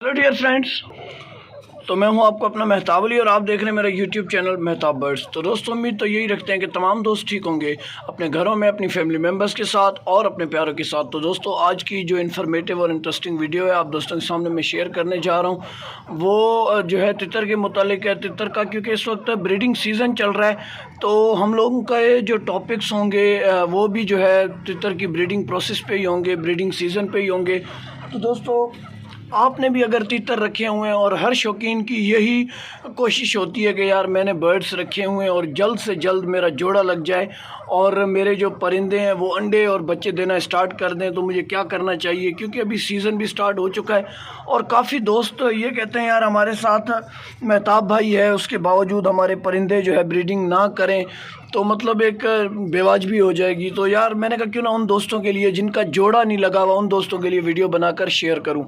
Hello dear friends, तो मैं हूं आपको अपना मेहताब अली और आप देख रहे हैं मेरा यूट्यूब चैनल मेहताब बर्ड्स। तो दोस्तों, उम्मीद तो यही रखते हैं कि तमाम दोस्त ठीक होंगे अपने घरों में, अपनी फैमिली मेम्बर्स के साथ और अपने प्यारों के साथ। तो दोस्तों, आज की जो इन्फॉर्मेटिव और इंटरेस्टिंग वीडियो है आप दोस्तों के सामने मैं शेयर करने जा रहा हूं, वो जो है तितर के मुतालिक है। तितर का क्योंकि इस वक्त ब्रीडिंग सीज़न चल रहा है, तो हम लोगों का जो टॉपिक्स होंगे वो भी जो है तितर की ब्रीडिंग प्रोसेस पे ही होंगे, ब्रीडिंग सीज़न पे ही होंगे। तो दोस्तों, आपने भी अगर तीतर रखे हुए हैं, और हर शौकीन की यही कोशिश होती है कि यार मैंने बर्ड्स रखे हुए हैं और जल्द से जल्द मेरा जोड़ा लग जाए और मेरे जो परिंदे हैं वो अंडे और बच्चे देना स्टार्ट कर दें, तो मुझे क्या करना चाहिए। क्योंकि अभी सीज़न भी स्टार्ट हो चुका है और काफ़ी दोस्त ये कहते हैं यार हमारे साथ मेहताब भाई है, उसके बावजूद हमारे परिंदे जो है ब्रीडिंग ना करें तो मतलब एक बेवाजिबी हो जाएगी। तो यार मैंने कहा क्यों ना उन दोस्तों के लिए जिनका जोड़ा नहीं लगा हुआ, उन दोस्तों के लिए वीडियो बनाकर शेयर करूं।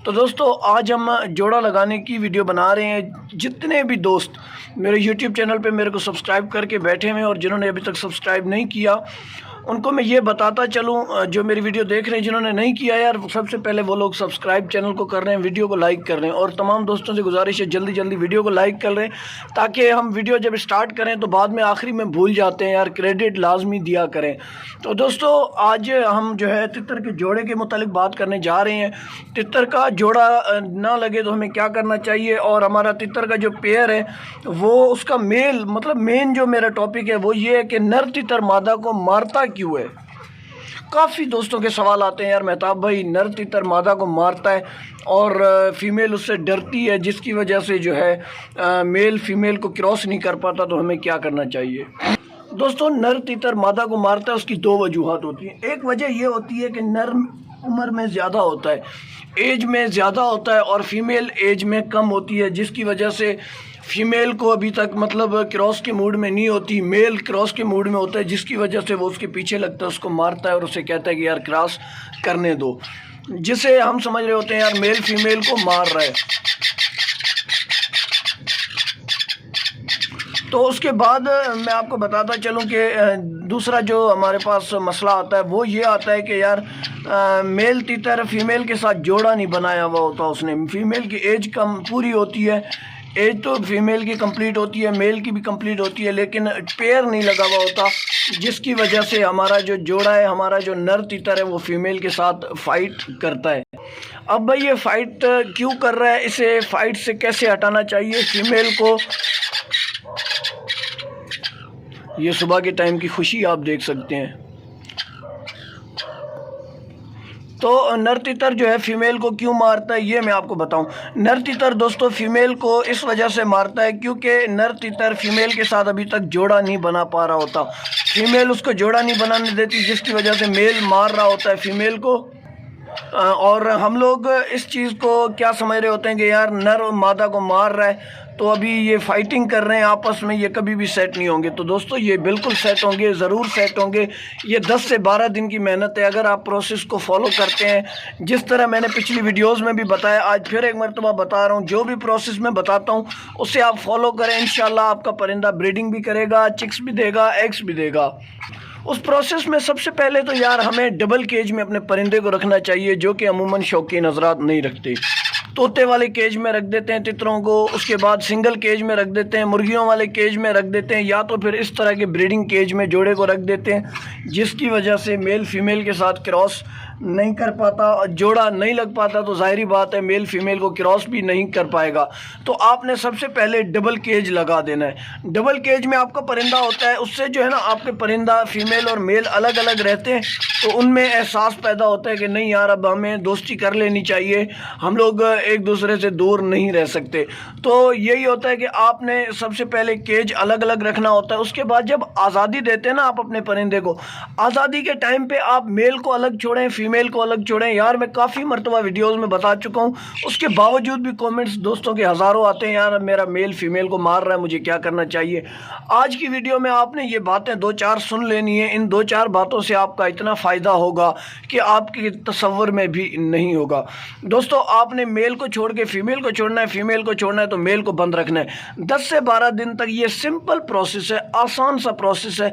तो दोस्तों, आज हम जोड़ा लगाने की वीडियो बना रहे हैं। जितने भी दोस्त मेरे YouTube चैनल पे मेरे को सब्सक्राइब करके बैठे हुए हैं और जिन्होंने अभी तक सब्सक्राइब नहीं किया उनको मैं ये बताता चलूँ, जो मेरी वीडियो देख रहे हैं जिन्होंने नहीं किया यार, सबसे पहले वो लोग सब्सक्राइब चैनल को कर रहे हैं, वीडियो को लाइक कर रहे हैं। और तमाम दोस्तों से गुजारिश है जल्दी जल्दी वीडियो को लाइक कर रहे हैं ताकि हम वीडियो जब स्टार्ट करें तो बाद में आखिरी में भूल जाते हैं यार, क्रेडिट लाजमी दिया करें। तो दोस्तों, आज हम जो है तितर के जोड़े के मुतालिक बात करने जा रहे हैं। तितर का जोड़ा ना लगे तो हमें क्या करना चाहिए, और हमारा तितर का जो पेयर है वो उसका मेल, मतलब मेन जो मेरा टॉपिक है वो ये है कि नर तितर मादा को मारता क्यों है। काफ़ी दोस्तों के सवाल आते हैं यार मेहताब भाई नर तितर मादा को मारता है और फीमेल उससे डरती है, जिसकी वजह से जो है मेल फीमेल को क्रॉस नहीं कर पाता, तो हमें क्या करना चाहिए। दोस्तों, नर तितर मादा को मारता है, उसकी दो वजूहत होती हैं। एक वजह ये होती है कि नर उम्र में ज़्यादा होता है, एज में ज़्यादा होता है, और फीमेल एज में कम होती है, जिसकी वजह से फीमेल को अभी तक मतलब क्रॉस के मूड में नहीं होती, मेल क्रॉस के मूड में होता है, जिसकी वजह से वो उसके पीछे लगता है, उसको मारता है और उसे कहता है कि यार क्रॉस करने दो, जिसे हम समझ रहे होते हैं यार मेल फीमेल को मार रहा है। तो उसके बाद मैं आपको बताता चलूं कि दूसरा जो हमारे पास मसला आता है वो ये आता है कि यार मेल तितर फीमेल के साथ जोड़ा नहीं बनाया हुआ होता उसने। फीमेल की एज कम पूरी होती है, एज तो फीमेल की कंप्लीट होती है, मेल की भी कंप्लीट होती है, लेकिन पेयर नहीं लगा हुआ होता, जिसकी वजह से हमारा जो जोड़ा है, हमारा जो नर तितर है वो फीमेल के साथ फाइट करता है। अब भाई ये फाइट क्यों कर रहा है, इसे फाइट से कैसे हटाना चाहिए फीमेल को। ये सुबह के टाइम की खुशी आप देख सकते हैं। तो नर तितर जो है फीमेल को क्यों मारता है ये मैं आपको बताऊं। नर तितर दोस्तों फीमेल को इस वजह से मारता है क्योंकि नर तितर फीमेल के साथ अभी तक जोड़ा नहीं बना पा रहा होता, फीमेल उसको जोड़ा नहीं बनाने देती, जिसकी वजह से मेल मार रहा होता है फीमेल को। और हम लोग इस चीज़ को क्या समझ रहे होते हैं कि यार नर मादा को मार रहा है तो अभी ये फाइटिंग कर रहे हैं आपस में, ये कभी भी सेट नहीं होंगे। तो दोस्तों, ये बिल्कुल सेट होंगे, ज़रूर सेट होंगे। ये 10 से 12 दिन की मेहनत है। अगर आप प्रोसेस को फॉलो करते हैं जिस तरह मैंने पिछली वीडियोस में भी बताया, आज फिर एक मरतबा बता रहा हूँ, जो भी प्रोसेस मैं बताता हूँ उसे आप फॉलो करें, इंशाल्लाह आपका परिंदा ब्रीडिंग भी करेगा, चिक्स भी देगा, एग्स भी देगा। उस प्रोसेस में सबसे पहले तो यार हमें डबल केज में अपने परिंदे को रखना चाहिए, जो कि अमूमन शौकीन हज़रात नहीं रखते। तोते वाले केज में रख देते हैं तितरों को, उसके बाद सिंगल केज में रख देते हैं, मुर्गियों वाले केज में रख देते हैं, या तो फिर इस तरह के ब्रीडिंग केज में जोड़े को रख देते हैं, जिसकी वजह से मेल फीमेल के साथ क्रॉस नहीं कर पाता और जोड़ा नहीं लग पाता। तो ज़ाहिरी बात है मेल फीमेल को क्रॉस भी नहीं कर पाएगा। तो आपने सबसे पहले डबल केज लगा देना है। डबल केज में आपका परिंदा होता है, उससे जो है ना आपके परिंदा फीमेल और मेल अलग अलग रहते हैं, तो उनमें एहसास पैदा होता है कि नहीं यार अब हमें दोस्ती कर लेनी चाहिए, हम लोग एक दूसरे से दूर नहीं रह सकते। तो यही होता है कि आपने सबसे पहले केज अलग अलग रखना होता है। उसके बाद जब आज़ादी देते हैं ना आप अपने परिंदे को, आज़ादी के टाइम पे आप मेल को अलग छोड़ें, फीमेल को अलग छोड़ें। यार मैं काफ़ी मरतबा वीडियोस में बता चुका हूँ, उसके बावजूद भी कमेंट्स दोस्तों के हज़ारों आते हैं यार मेरा मेल फीमेल को मार रहा है, मुझे क्या करना चाहिए। आज की वीडियो में आपने ये बातें 2-4 सुन लेनी है। इन 2-4 बातों से आपका इतना फ़ायदा होगा कि आपके तसव्वुर में भी नहीं होगा। दोस्तों, आपने मेल को छोड़ के फीमेल को छोड़ना है, फीमेल को छोड़ना है तो मेल को बंद रखना है। 10 से 12 दिन तक ये सिंपल प्रोसेस है, आसान सा प्रोसेस है,